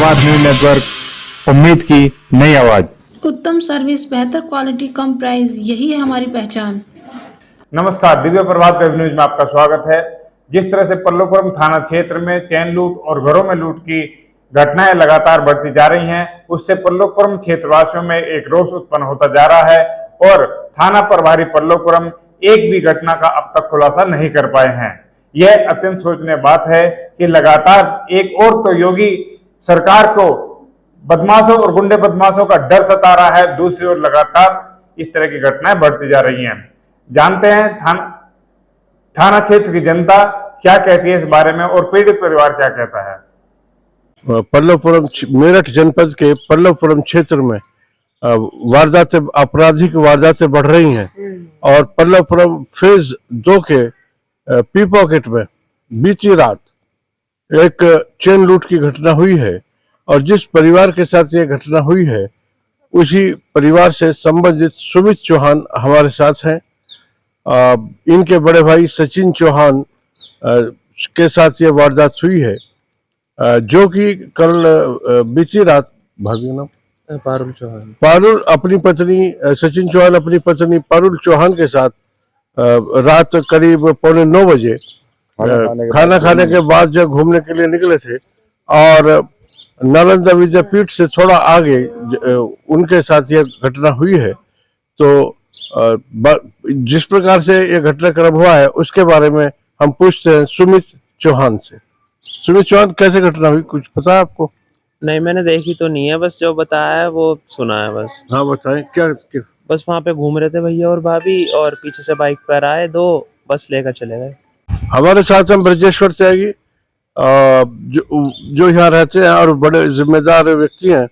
आवाज news network, उम्मीद की नई आवाज। उत्तम सर्विस, बेहतर क्वालिटी, कम प्राइस, यही है हमारी पहचान। नमस्कार, दिव्य प्रभात वेब न्यूज में आपका स्वागत है। जिस तरह से पल्लवपुरम थाना क्षेत्र में चैन लूट और घरों में लूट की घटनाएं लगातार बढ़ती जा रही हैं, उससे पल्लवपुरम क्षेत्रवासियों में एक रोष उत्पन्न होता जा रहा है और थाना प्रभारी पल्लवपुरम एक भी घटना का अब तक खुलासा नहीं कर पाए हैं। यह अत्यंत सोचनीय बात है कि लगातार एक और तो योगी सरकार को बदमाशों और गुंडे बदमाशों का डर सता रहा है, दूसरी ओर लगातार इस तरह की घटनाएं बढ़ती जा रही हैं। जानते हैं थाना क्षेत्र की जनता क्या कहती है इस बारे में और पीड़ित परिवार क्या कहता है। पल्लवपुरम मेरठ जनपद के पल्लवपुरम क्षेत्र में वारदातें, आपराधिक वारदातें बढ़ रही हैं और पल्लवपुरम फेज 2 के पी पॉकेट में बीती रात एक चेन लूट की घटना हुई है और जिस परिवार के साथ ये घटना हुई है उसी परिवार से संबंधित सुमित चौहान हमारे साथ हैं। इनके बड़े भाई सचिन चौहान के साथ ये वारदात हुई है, जो कि कल बीती रात, भाभी नाम पारुल अपनी पत्नी सचिन चौहान अपनी पत्नी पारुल चौहान के साथ रात करीब 8:45 बजे खाना खाने के बाद जब घूमने के लिए निकले थे और नालंदा विद्यापीठ से थोड़ा आगे उनके साथ यह घटना हुई है। तो जिस प्रकार से यह घटनाक्रम हुआ है उसके बारे में हम पूछते हैं सुमित चौहान से। सुमित चौहान, कैसे घटना हुई, कुछ पता है आपको? नहीं, मैंने देखी तो नहीं है, बस जो बताया है वो सुना है बस। हाँ बताएं, क्या? बस वहाँ पे घूम रहे थे भैया और भाभी और पीछे से बाइक पर आए दो, बस लेकर चले गए। हमारे साथ हम ब्रजेश्वर त्यागी जो यहाँ रहते हैं और बड़े जिम्मेदार व्यक्ति हैं,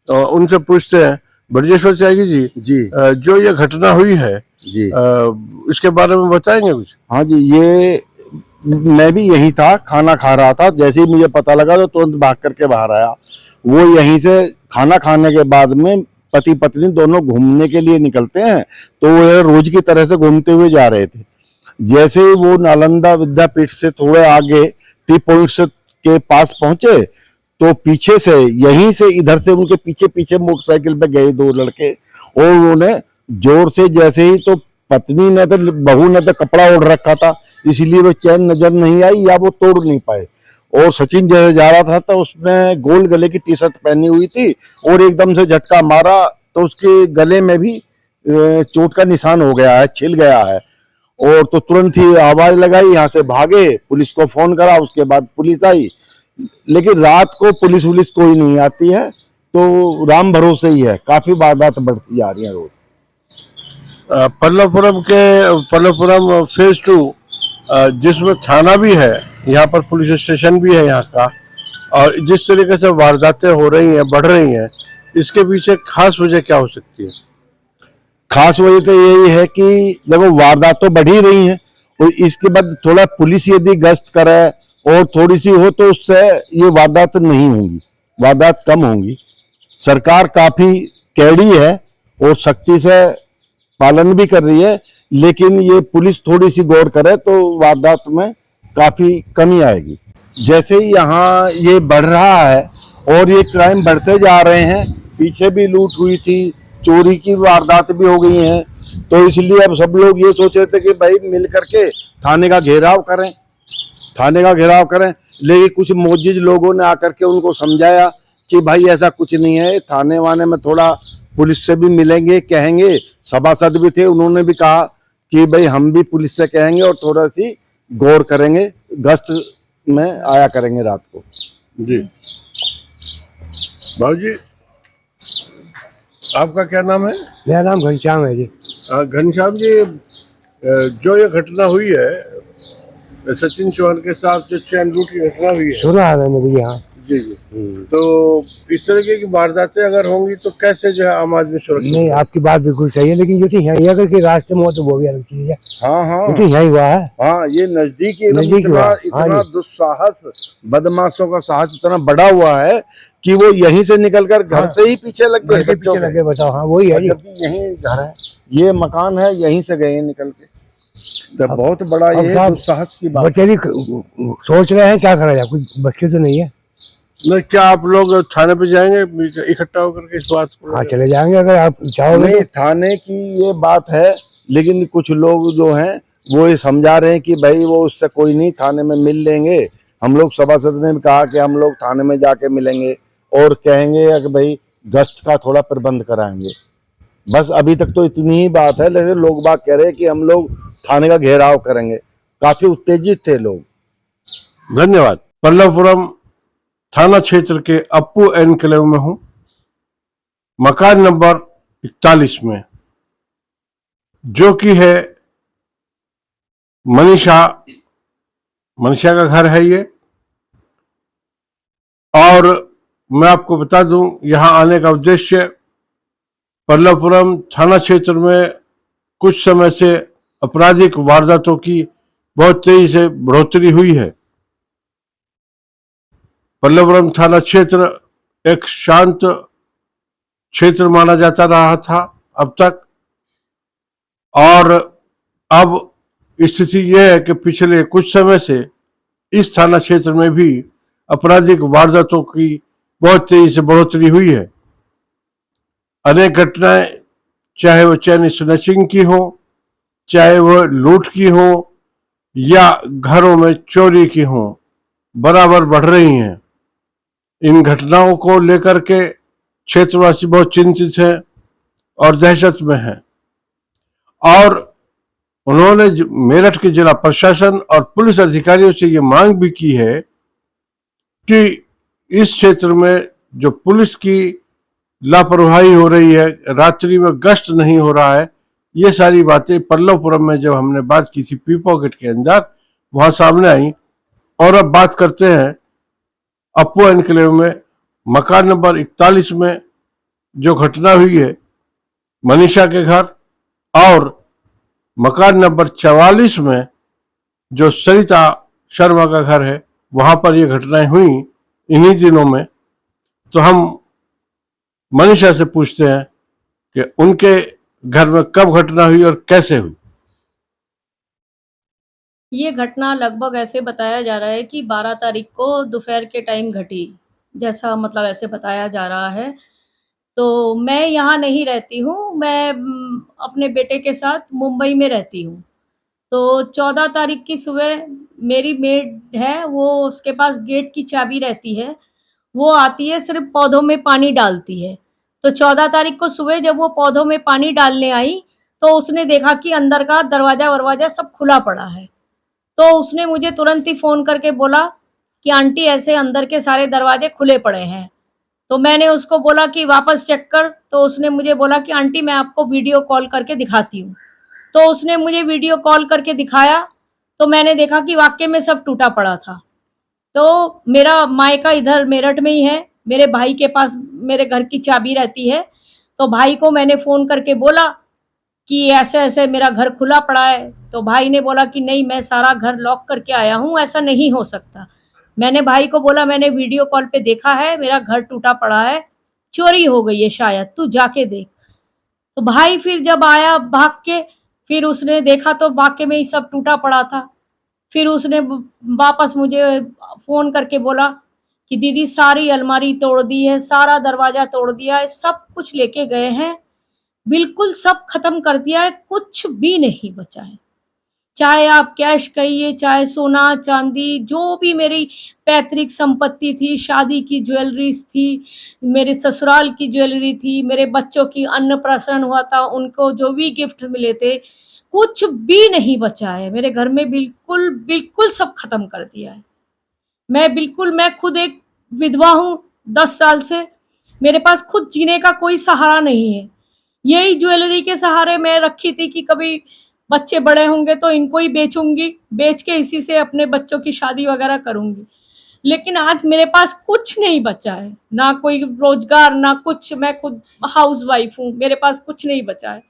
उनसे पूछते हैं। ब्रजेश्वर त्यागी जी, जो ये घटना हुई है जी, इसके बारे में बताएंगे कुछ? हाँ जी, ये मैं भी यही था, खाना खा रहा था। जैसे ही मुझे पता लगा तो तुरंत भाग करके बाहर आया। वो यहीं से खाना खाने के बाद में पति पत्नी दोनों घूमने के लिए निकलते हैं, तो वो रोज की तरह से घूमते हुए जा रहे थे। जैसे ही वो नालंदा विद्यापीठ से थोड़े आगे टी पॉइंट के पास पहुंचे तो पीछे से, यहीं से इधर से उनके पीछे पीछे मोटरसाइकिल पे गए 2 लड़के और उन्होंने जोर से, जैसे ही तो पत्नी ने तो, बहू ने तो कपड़ा ओढ़ रखा था इसलिए वो चैन नजर नहीं आई या वो तोड़ नहीं पाए। और सचिन जैसे जा रहा था तो उसने गोल गले की टी शर्ट पहनी हुई थी और एकदम से झटका मारा तो उसके गले में भी चोट का निशान हो गया है, छिल गया है। और तो तुरंत ही आवाज लगाई, यहाँ से भागे, पुलिस को फोन करा, उसके बाद पुलिस आई। लेकिन रात को पुलिस कोई नहीं आती है, तो राम भरोसे ही है। काफी वारदात बढ़ती जा रही है रोज। पल्लवपुरम फेज 2 जिसमें थाना भी है, यहाँ पर पुलिस स्टेशन भी है यहाँ का, और जिस तरीके से वारदातें हो रही हैं, बढ़ रही हैं, इसके पीछे खास वजह क्या हो सकती है? खास वजह तो यही है कि देखो, वारदात तो बढ़ ही रही है और इसके बाद थोड़ा पुलिस यदि गश्त करे और थोड़ी सी हो तो उससे ये वारदात नहीं होंगी, वारदात कम होंगी। सरकार काफी कैडी है और सख्ती से पालन भी कर रही है, लेकिन ये पुलिस थोड़ी सी गौर करे तो वारदात में काफी कमी आएगी। जैसे ही यहाँ ये बढ़ रहा है और ये क्राइम बढ़ते जा रहे हैं, पीछे भी लूट हुई थी, चोरी की वारदात भी हो गई हैं, तो इसलिए अब सब लोग ये सोच रहे थे कि भाई मिल करके थाने का घेराव करें। लेकिन कुछ मोजिज लोगों ने आकर के उनको समझाया कि भाई ऐसा कुछ नहीं है, थाने वाने में थोड़ा पुलिस से भी मिलेंगे, कहेंगे। सभासद भी थे, उन्होंने भी कहा कि भाई हम भी पुलिस से कहेंगे और थोड़ा सी गौर करेंगे, गश्त में आया करेंगे रात को। जी बाबूजी, आपका क्या नाम है? मेरा नाम घनश्याम है जी। घनश्याम जी, जो ये घटना हुई है सचिन चौहान के साथ, जो चैन लूट की घटना हुई है, सुना है मैंने भी। हाँ जी। तो इस तरीके की वारदातें अगर होंगी तो कैसे जो है आम आदमी सुरक्षित? नहीं, आपकी बात बिल्कुल सही है, लेकिन जो चीज है अगर के रास्ते में हो तो वो भी अलग चीज है। हाँ, जो चीज यही हुआ है। हाँ, ये नजदीकी इतना दुस्साहस, बदमाशों का साहस इतना बड़ा हुआ है कि वो यहीं से निकलकर घर से ही पीछे लग गए। बताओ, हाँ वही है जी। यही घर है, ये मकान है, यहीं से गए निकल के। तो बहुत बड़ा ये दुस्साहस की बात। बच्चे सोच रहे हैं क्या करा जाए, कुछ बच के तो नहीं है। नहीं, क्या आप लोग थाने पे जाएंगे इकट्ठा होकर के इस बात को? हाँ चले जाएंगे अगर आप चाहोगे नहीं, तो। थाने की ये बात है, लेकिन कुछ लोग जो हैं वो ये समझा रहे हैं कि भाई वो उससे कोई नहीं, थाने में मिल लेंगे। हम लोग सभासद ने भी कहा कि हम लोग थाने में जाके मिलेंगे और कहेंगे कि भाई गश्त का थोड़ा प्रबंध कराएंगे। बस अभी तक तो इतनी ही बात है, लेकिन लोग बात कह रहे हैं कि हम लोग थाने का घेराव करेंगे। काफी उत्तेजित थे लोग। धन्यवाद। पल्लवपुरम थाना क्षेत्र के अप्पू एनक्लेव में हूं, मकान नंबर 41 में, जो कि है मनीषा का घर है ये। और मैं आपको बता दूं, यहां आने का उद्देश्य, पल्लवपुरम थाना क्षेत्र में कुछ समय से आपराधिक वारदातों की बहुत तेजी से बढ़ोतरी हुई है। पल्लवपुरम थाना क्षेत्र एक शांत क्षेत्र माना जाता रहा था अब तक, और अब स्थिति यह है कि पिछले कुछ समय से इस थाना क्षेत्र में भी आपराधिक वारदातों की बहुत तेजी से बढ़ोतरी हुई है। अनेक घटनाएं, चाहे वो चैन स्नैचिंग की हो, चाहे वो लूट की हो, या घरों में चोरी की हो, बराबर बढ़ रही हैं। इन घटनाओं को लेकर के क्षेत्रवासी बहुत चिंतित हैं और दहशत में हैं, और उन्होंने मेरठ के जिला प्रशासन और पुलिस अधिकारियों से ये मांग भी की है कि इस क्षेत्र में जो पुलिस की लापरवाही हो रही है, रात्रि में गश्त नहीं हो रहा है, ये सारी बातें पल्लवपुरम में जब हमने बात की थी पी पॉकेट के अंदर, वहां सामने आई। और अब बात करते हैं अप्पू एनक्लेव में मकान नंबर 41 में जो घटना हुई है मनीषा के घर, और मकान नंबर 44 में जो सरिता शर्मा का घर है, वहां पर ये घटनाएं हुई इन्हीं दिनों में। तो हम मनीषा से पूछते हैं कि उनके घर में कब घटना हुई और कैसे हुई। ये घटना लगभग ऐसे बताया जा रहा है कि 12 तारीख को दोपहर के टाइम घटी, जैसा मतलब ऐसे बताया जा रहा है। तो मैं यहाँ नहीं रहती हूँ, मैं अपने बेटे के साथ मुंबई में रहती हूँ। तो 14 तारीख की सुबह मेरी मेड है, वो उसके पास गेट की चाबी रहती है, वो आती है, सिर्फ़ पौधों में पानी डालती है। तो 14 तारीख को सुबह जब वो पौधों में पानी डालने आई, तो उसने देखा कि अंदर का दरवाज़ा-वरवाज़ा सब खुला पड़ा है। तो उसने मुझे तुरंत ही फ़ोन करके बोला कि आंटी ऐसे अंदर के सारे दरवाजे खुले पड़े हैं। तो मैंने उसको बोला कि वापस चेक कर, तो उसने मुझे बोला कि आंटी मैं आपको वीडियो कॉल करके दिखाती हूँ। तो उसने मुझे वीडियो कॉल करके दिखाया, तो मैंने देखा कि वाक़ई में सब टूटा पड़ा था। तो मेरा मायका इधर मेरठ में ही है, मेरे भाई के पास मेरे घर की चाबी रहती है। तो भाई को मैंने फ़ोन करके बोला कि ऐसे-ऐसे मेरा घर खुला पड़ा है। तो भाई ने बोला कि नहीं, मैं सारा घर लॉक करके आया हूँ, ऐसा नहीं हो सकता। मैंने भाई को बोला मैंने वीडियो कॉल पे देखा है, मेरा घर टूटा पड़ा है, चोरी हो गई है शायद, तू जाके देख। तो भाई फिर जब आया भाग के, फिर उसने देखा तो वाक़ई में ही सब टूटा पड़ा था। फिर उसने वापस मुझे फ़ोन करके बोला कि दीदी सारी अलमारी तोड़ दी है, सारा दरवाज़ा तोड़ दिया है, सब कुछ लेके गए हैं, बिल्कुल सब ख़त्म कर दिया है, कुछ भी नहीं बचा है। चाहे आप कैश कहिए, चाहे सोना, चांदी, जो भी मेरी पैतृक संपत्ति थी, शादी की ज्वेलरीज़ थी, मेरे ससुराल की ज्वेलरी थी, मेरे बच्चों की अन्नप्राशन हुआ था, उनको जो भी गिफ्ट मिले थे, कुछ भी नहीं बचा है। मेरे घर में बिल्कुल सब ख़त्म कर दिया है। मैं खुद एक विधवा हूँ 10 साल से, मेरे पास खुद जीने का कोई सहारा नहीं है। यही ज्वेलरी के सहारे मैं रखी थी कि कभी बच्चे बड़े होंगे तो इनको ही बेचूँगी, बेच के इसी से अपने बच्चों की शादी वग़ैरह करूँगी। लेकिन आज मेरे पास कुछ नहीं बचा है, ना कोई रोज़गार, ना कुछ, मैं खुद हाउसवाइफ़ हूँ, मेरे पास कुछ नहीं बचा है।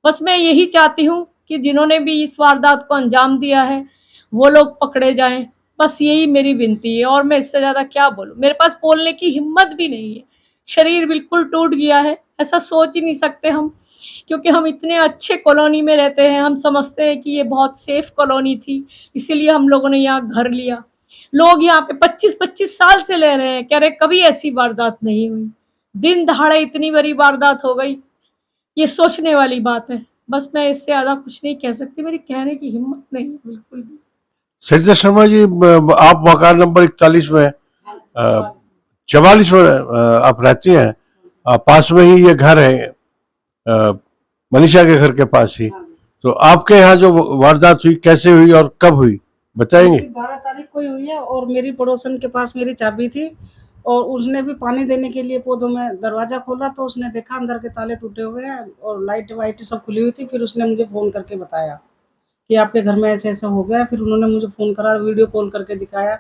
बस मैं यही चाहती हूँ कि जिन्होंने भी इस वारदात को अंजाम दिया है, वो लोग पकड़े जाएँ। बस यही मेरी विनती है, और मैं इससे ज़्यादा क्या बोलूँ? मेरे पास बोलने की हिम्मत भी नहीं है। शरीर बिल्कुल टूट गया है, ऐसा सोच ही नहीं सकते हम, क्योंकि हम इतने अच्छे कॉलोनी में रहते हैं, हम समझते हैं कि ये बहुत सेफ़ कॉलोनी थी, इसीलिए हम लोगों ने यहाँ घर लिया। लोग यहाँ पे 25-25 साल से ले रहे हैं, कह रहे कभी ऐसी वारदात नहीं हुई, दिन दहाड़े इतनी बड़ी वारदात हो गई, ये सोचने वाली बात है। बस मैं इससे ज्यादा कुछ नहीं कह सकती, मेरी कहने की हिम्मत नहीं है बिल्कुल भी। सरिता शर्मा जी, आप मकान नंबर 41 में 44 में आप रहती हैं, पास में ही ये घर है, मनीषा के घर के पास ही। तो आपके यहाँ जो वारदात हुई कैसे हुई और कब हुई, बताएंगे? 12 तारीख को ही हुई है और मेरी पड़ोसन के पास मेरी चाबी थी और उसने भी पानी देने के लिए पौधों में दरवाजा खोला तो उसने देखा अंदर के ताले टूटे हुए हैं और लाइट वाइट सब खुली हुई थी। फिर उसने मुझे फ़ोन करके बताया कि आपके घर में ऐसे ऐसा हो गया। फिर उन्होंने मुझे फ़ोन करा, वीडियो कॉल करके दिखाया।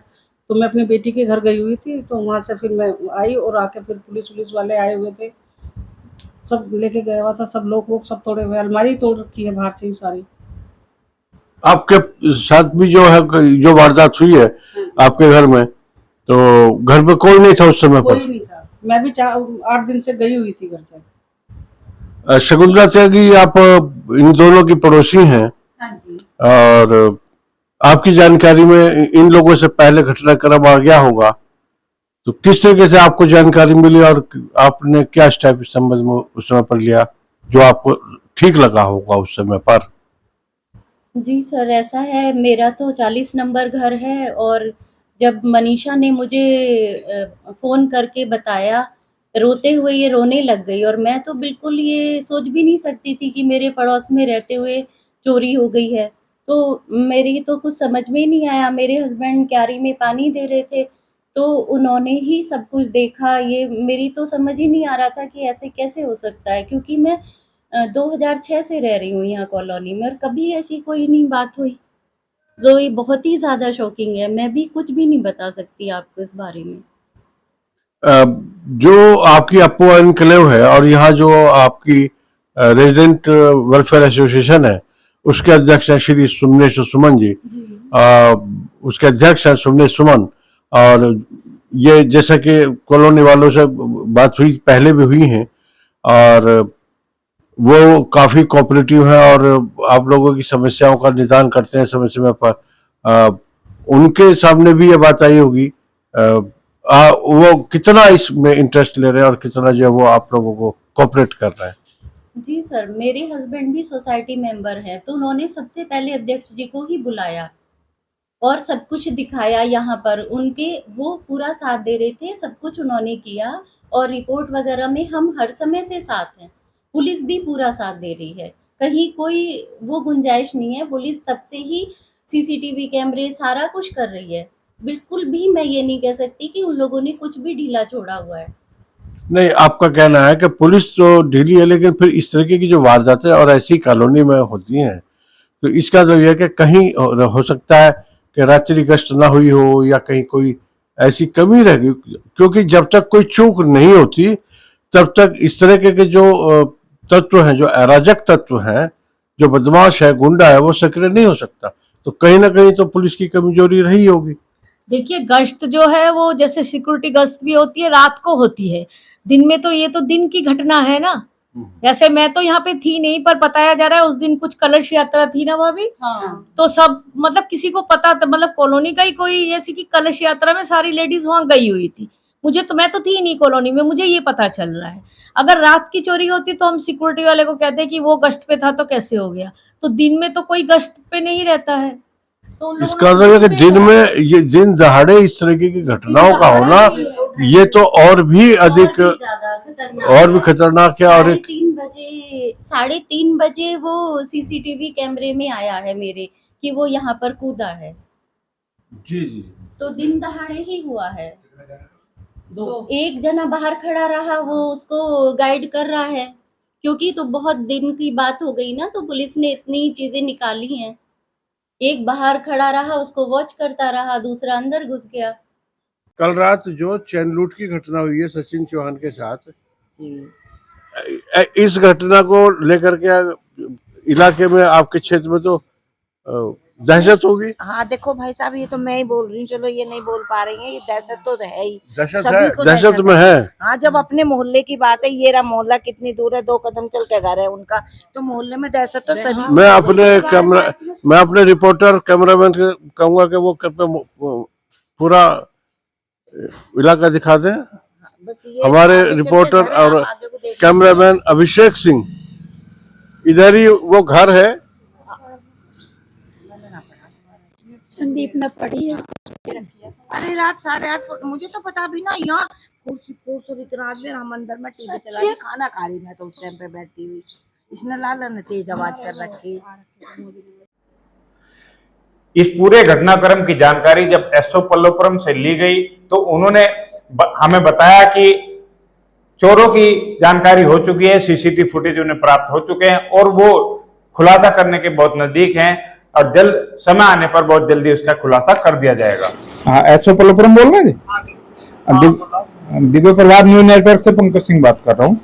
तो मैं अपनी बेटी के घर गई हुई थी, तो वहाँ से फिर मैं आई और आके फिर पुलिस वाले आए हुए थे, सब लेके गया हुआ था, सब लोग वो सब तोड़े हुए, अलमारी तोड़ रखी है बाहर से ही सारी। आपके साथ भी जो है, जो वारदात हुई है आपके घर में, तो घर में कोई नहीं था उस समय कोई पर? नहीं था, मैं भी 8 दिन से गई हुई थी घर से। शकुंतला त्यागी, आप इन दोनों की पड़ोसी हैं हाँ जी। और आपकी जानकारी में इन लोगों से पहले घटनाक्रम आ गया होगा, तो किस तरीके से आपको जानकारी मिली और आपने क्या स्टेप इस संबंध में उस समय पर लिया जो आपको ठीक लगा होगा उस समय पर? जी सर, ऐसा है, मेरा तो 40 नंबर घर है और जब मनीषा ने मुझे फ़ोन करके बताया, रोते हुए ये रोने लग गई और मैं तो बिल्कुल ये सोच भी नहीं सकती थी कि मेरे पड़ोस में रहते हुए चोरी हो गई है। तो मेरी तो कुछ समझ में ही नहीं आया, मेरे हस्बैंड क्यारी में पानी दे रहे थे, तो उन्होंने ही सब कुछ देखा। ये मेरी तो समझ ही नहीं आ रहा था कि ऐसे कैसे हो सकता है, क्योंकि मैं 2006 से रह रही हूँ यहाँ कॉलोनी में और कभी ऐसी कोई नहीं बात हुई। तो ये बहुत ही ज़्यादा शॉकिंग है, मैं भी कुछ भी नहीं बता सकती आपको इस बारे में। जो आपकी अप्पू एनक्लेव है और यहाँ जो आपकी रेजिडेंट वेलफेयर एसोसिएशन है, उसके अध्यक्ष हैं श्री सुमनेश सुमन जी, उसके अध्यक्ष हैं सुमनेश सुमन। और ये जैसा कि कॉलोनी वालों से बात हुई, पहले भी हुई है, और वो काफी कोऑपरेटिव है और आप लोगों की समस्याओं का निदान करते हैं समय समय पर। उनके सामने भी ये बात आई होगी, वो कितना इसमें इंटरेस्ट ले रहे हैं और कितना जो है वो आप लोगों को कोऑपरेट कर रहे हैं? जी सर, मेरे हस्बैंड भी सोसाइटी मेंबर हैं, तो उन्होंने सबसे पहले अध्यक्ष जी को ही बुलाया और सब कुछ दिखाया यहाँ पर। उनके वो पूरा साथ दे रहे थे, सब कुछ उन्होंने किया और रिपोर्ट वगैरह में हम हर समय से साथ हैं। पुलिस भी पूरा साथ दे रही है, कहीं कोई वो गुंजाइश नहीं है। पुलिस तब से ही सीसीटीवी कैमरे सारा कुछ कर रही है। बिल्कुल भी मैं ये नहीं कह सकती कि उन लोगों ने कुछ भी ढीला छोड़ा हुआ है। नहीं, आपका कहना है कि पुलिस तो ढीली है, लेकिन फिर इस तरीके की जो वारदातें और ऐसी कॉलोनी में होती हैं, तो इसका तो यह है कि कहीं हो सकता है कि रात्रि गश्त ना हुई हो या कहीं कोई ऐसी कमी रह गई, क्योंकि जब तक कोई चूक नहीं होती तब तक इस तरह के जो तत्व हैं, जो अराजक तत्व हैं, जो बदमाश है, गुंडा है, वो सक्रिय नहीं हो सकता। तो कहीं ना कहीं तो पुलिस की कमजोरी रही होगी। देखिए, गश्त जो है वो जैसे सिक्योरिटी गश्त भी होती है, रात को होती है, दिन में तो ये तो दिन की घटना है ना। जैसे मैं तो यहाँ पे थी नहीं, पर बताया जा रहा है उस दिन कुछ कलश यात्रा थी ना भाभी। हाँ। तो सब मतलब किसी को पता था, मतलब कॉलोनी का ही कोई ऐसी कि कलश यात्रा में सारी लेडीज वहां गई हुई थी। मैं तो थी नहीं कॉलोनी में, मुझे ये पता चल रहा है। अगर रात की चोरी होती तो हम सिक्योरिटी वाले को कहते कि वो गश्त पे था तो कैसे हो गया। तो दिन में तो कोई गश्त पे नहीं रहता है, तो उन लोगों इसका ने मतलब है कि दिन में ये दिन दहाड़े इस तरीके की घटनाओं का होना, ये तो और भी अधिक और भी खतरनाक है। और 3:30 बजे वो सीसीटीवी कैमरे में आया है मेरे कि वो यहाँ पर कूदा है। जी जी, तो दिन दहाड़े ही हुआ है। एक जना बाहर खड़ा रहा, वो उसको गाइड कर रहा है, क्योंकि तो बहुत दिन की बात हो गई ना, तो पुलिस ने इतनी चीजें निकाली हैं। एक बाहर खड़ा रहा, उसको वॉच करता रहा, दूसरा अंदर घुस गया। कल रात जो चैन लूट की घटना हुई है सचिन चौहान के साथ, इस घटना को लेकर के इलाके में, आपके क्षेत्र में तो दहशत होगी। हाँ देखो भाई साहब, ये तो मैं ही बोल रही हूँ, चलो ये नहीं बोल पा रही है, ये दहशत तो है ही। दहशत में है। हाँ, जब अपने मोहल्ले की बात है, ये रहा मोहल्ला कितनी दूर है, 2 कदम चल के घर है उनका, तो मोहल्ले में दहशत तो सभी। मैं अपने रिपोर्टर कैमरामैन कहूंगा कि वो पूरा इलाका दिखा दें। बस ये हमारे आगे चल के रिपोर्टर घर है, और आप आगे को देखिए। कैमरामैन अभिषेक सिंह, इधर ही वो घर है। संदीप ने पढ़ी है। अरे रात 8:30 मुझे तो पता भी ना, यहाँ कुर्सी इतना आज हम अंदर में टीवी चला रही खाना खा रही, मैं तो उस टाइम पे बैठी हुई, इसने लाला ने तेज आवाज कर रखी। इस पूरे घटनाक्रम की जानकारी जब एसओ पल्लवपुरम से ली गई तो उन्होंने हमें बताया कि चोरों की जानकारी हो चुकी है, सीसीटीवी फुटेज उन्हें प्राप्त हो चुके हैं और वो खुलासा करने के बहुत नजदीक हैं और जल्द समय आने पर बहुत जल्दी उसका खुलासा कर दिया जाएगा। हाँ, एसओ पल्लवपुरम बोल रहे हैं? दिव्य प्रभात न्यूज नेटवर्क से पंकज सिंह बात कर रहा हूँ।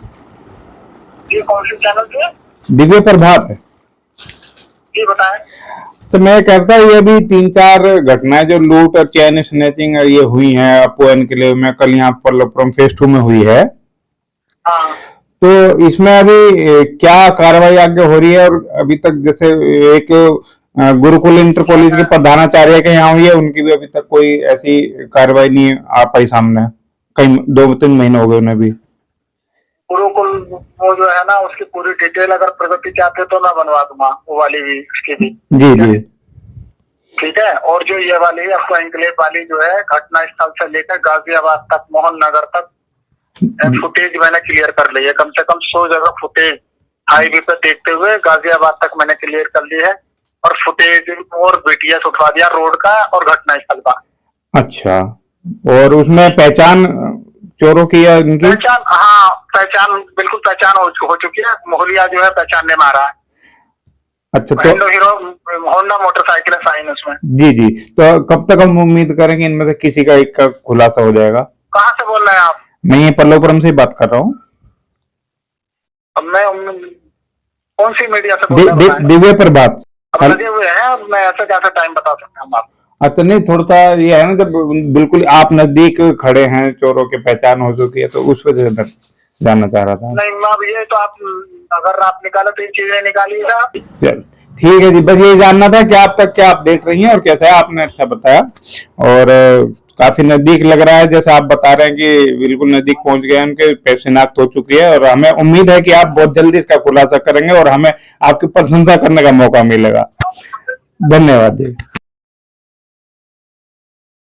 ये कौन से चैनल से? दिव्य प्रभात है। ये बताएं। तो मैं कहता हूँ ये भी 3-4 घटनाएं जो लूट और चैन स्नैचिंग ये हुई हैं अपो एनक्लेव में, कल यहाँ पल्लवपुरम फेज 2 में हुई है। हाँ। तो इसमें अभी क्या कार्रवाई आगे हो रही है? और अभी तक जैसे एक गुरुकुल इंटर कॉलेज के प्रधानाचार्य के यहाँ हुई है, उनकी भी अभी तक कोई ऐसी कार्रवाई नहीं आ पाई सामने। कई 2-3 महीने हो गए उन्हें भी। गुरुकुल वो जो है ना, उसकी पूरी डिटेल अगर प्रगति चाहते तो मैं बनवा दूंगा, वो वाली भी उसकी भी। जी जी ठीक है। और जो ये वाली आपको एनक्लेव वाली जो है, घटना स्थल से लेकर गाजियाबाद तक, मोहन नगर तक फुटेज मैंने क्लियर कर ली है। कम से कम 100 जगह फुटेज हाईवे पे देखते हुए गाजियाबाद तक मैंने क्लियर कर ली है और फुटेज और बीटीएस उठवा दिया रोड का और घटना स्थल का। अच्छा, और उसमें पहचान चोरों की या इनकी पहचान? हाँ, पहचान बिल्कुल पहचान हो चुकी है। मोहलिया जो है पहचानने में आ रहा है। अच्छा, तो हीरो होंडा मोटरसाइकिल है साइन उसमें। जी जी, तो कब तक हम उम्मीद करेंगे इनमें से किसी का एक का खुलासा हो जाएगा? कहाँ से बोल रहे हैं आप? मैं ये पल्लवपुरम से ही बात कर रहा हूँ। अब मैं कौन सी मीडिया से बोल रहे हैं? दिव्य प्रभात। अब लगे हुए हैं, अब मैं ऐसे कैसे टाइम बता सकता हूँ आप? अच्छा, नहीं, थोड़ा सा ये है ना, जब बिल्कुल आप नजदीक खड़े हैं, चोरों की पहचान हो चुकी है, तो उस वजह से मैं जानना चाह रहा था। नहीं, मैं अब ये तो आप अगर आप निकाले तो ये चीजें निकालिएगा। चल ठीक है जी, बस ये जानना था कि आप तक क्या अपडेट रही है और कैसा है। आपने अच्छा बताया और काफी नजदीक लग रहा है, जैसे आप बता रहे हैं कि बिल्कुल नजदीक पहुंच गए हैं, उनके शिनाख्त हो चुकी है और हमें उम्मीद है कि आप बहुत जल्दी इसका खुलासा करेंगे और हमें आपकी प्रशंसा करने का मौका मिलेगा। धन्यवाद जी।